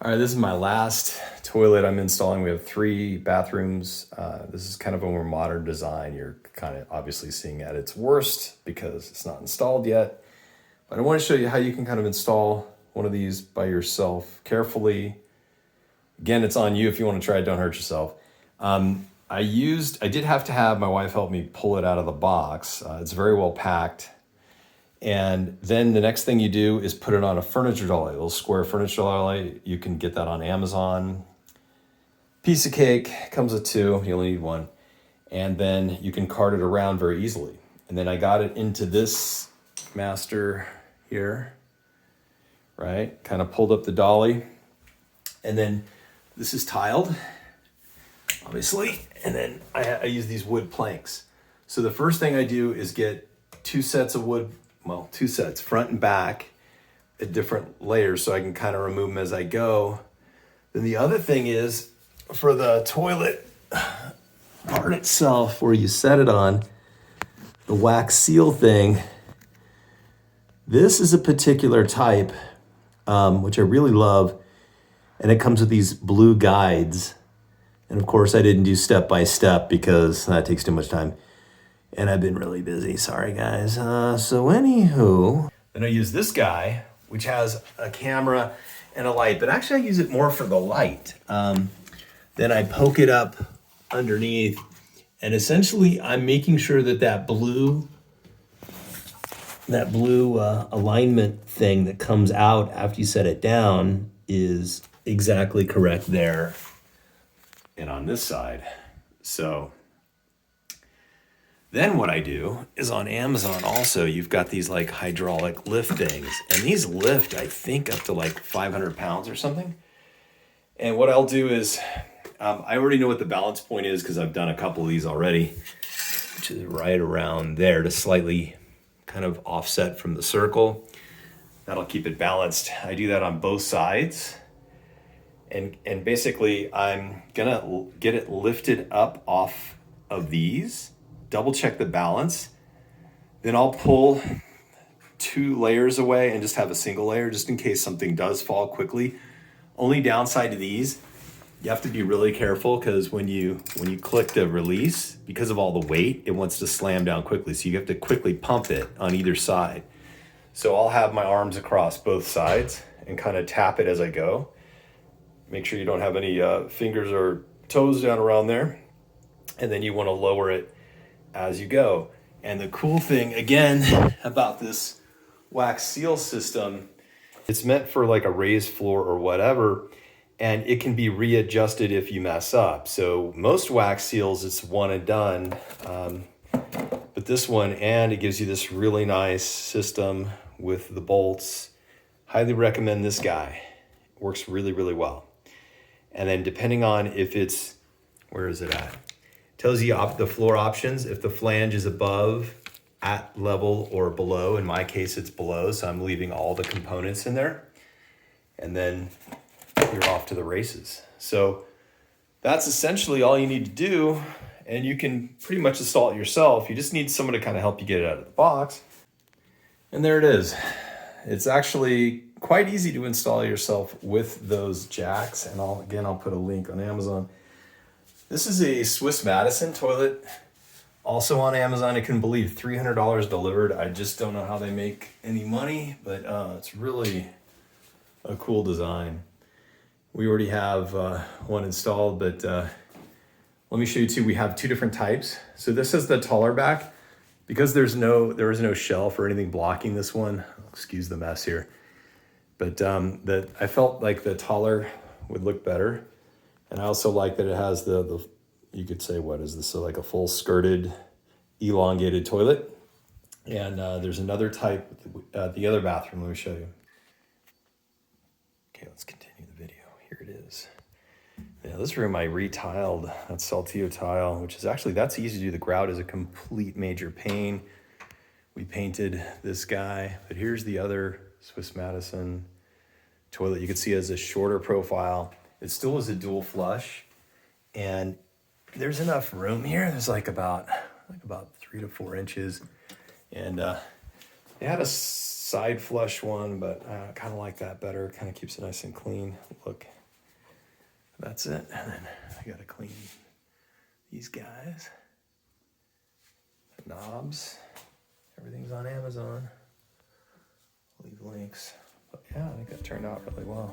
All right, this is my last toilet I'm installing. We have 3 bathrooms. This is kind of a more modern design. You're kind of obviously seeing at its worst because it's not installed yet. But I want to show you how you can kind of install one of these by yourself carefully. Again, it's on you. If you want to try it, don't hurt yourself. I did have to have my wife help me pull it out of the box. It's very well packed. And then the next thing you do is put it on a furniture dolly, a little square furniture dolly. You can get that on Amazon. Piece of cake, comes with 2, you only need 1. And then you can cart it around very easily. And then I got it into this master here, right? Kind of pulled up the dolly. And then this is tiled, obviously. And then I use these wood planks. So the first thing I do is get 2 sets of wood, 2 sets, front and back, at different layers so I can kind of remove them as I go. Then the other thing is for the toilet part itself, where you set it on, the wax seal thing, this is a particular type, which I really love. And it comes with these blue guides. And of course I didn't do step by step because that takes too much time. And I've been really busy, sorry guys. So anywho, then I use this guy, which has a camera and a light, but actually I use it more for the light. Then I poke it up underneath, and essentially I'm making sure that blue alignment thing that comes out after you set it down is exactly correct there and on this side. So then what I do is on Amazon also, you've got these like hydraulic lift things, and these lift, I think, up to like 500 pounds or something. And what I'll do is, I already know what the balance point is because I've done a couple of these already, which is right around there to slightly kind of offset from the circle. That'll keep it balanced. I do that on both sides. And basically I'm gonna get it lifted up off of these, double check the balance, then I'll pull 2 layers away and just have a single layer just in case something does fall quickly. Only downside to these, you have to be really careful because when you click the release, because of all the weight, it wants to slam down quickly. So you have to quickly pump it on either side. So I'll have my arms across both sides and kind of tap it as I go. Make sure you don't have any fingers or toes down around there. And then you want to lower it as you go. And the cool thing, again, about this wax seal system, it's meant for like a raised floor or whatever, and it can be readjusted if you mess up. So most wax seals, it's one and done. But this one, and it gives you this really nice system with the bolts. Highly recommend this guy. It works really, really well. And then depending on if it's, where is it at? Tells you the floor options. If the flange is above, at level, or below. In my case, it's below, so I'm leaving all the components in there. And then you're off to the races. So that's essentially all you need to do. And you can pretty much install it yourself. You just need someone to kind of help you get it out of the box. And there it is. It's actually quite easy to install yourself with those jacks. And I'll put a link on Amazon. This is a Swiss Madison toilet, also on Amazon. I couldn't believe $300 delivered. I just don't know how they make any money, but it's really a cool design. We already have one installed, but let me show you 2. We have 2 different types. So this is the taller back. Because there is no shelf or anything blocking this one. Excuse the mess here. But I felt like the taller would look better. And I also like that it has the you could say, what is this? So like a full skirted, elongated toilet. And there's another type, the other bathroom. Let me show you. Okay, let's continue the video. Here it is. Yeah, this room I retiled. That's Saltillo tile, which is actually, that's easy to do. The grout is a complete major pain. We painted this guy, but here's the other Swiss Madison toilet. You can see it has a shorter profile. It still is a dual flush, and there's enough room here. There's like about 3 to 4 inches, and They had a side flush one, but I kind of like that better. Kind of keeps it nice and clean. Look, that's it. And then I gotta clean these guys. The knobs. Everything's on Amazon. Leave links. But yeah, I think that turned out really well.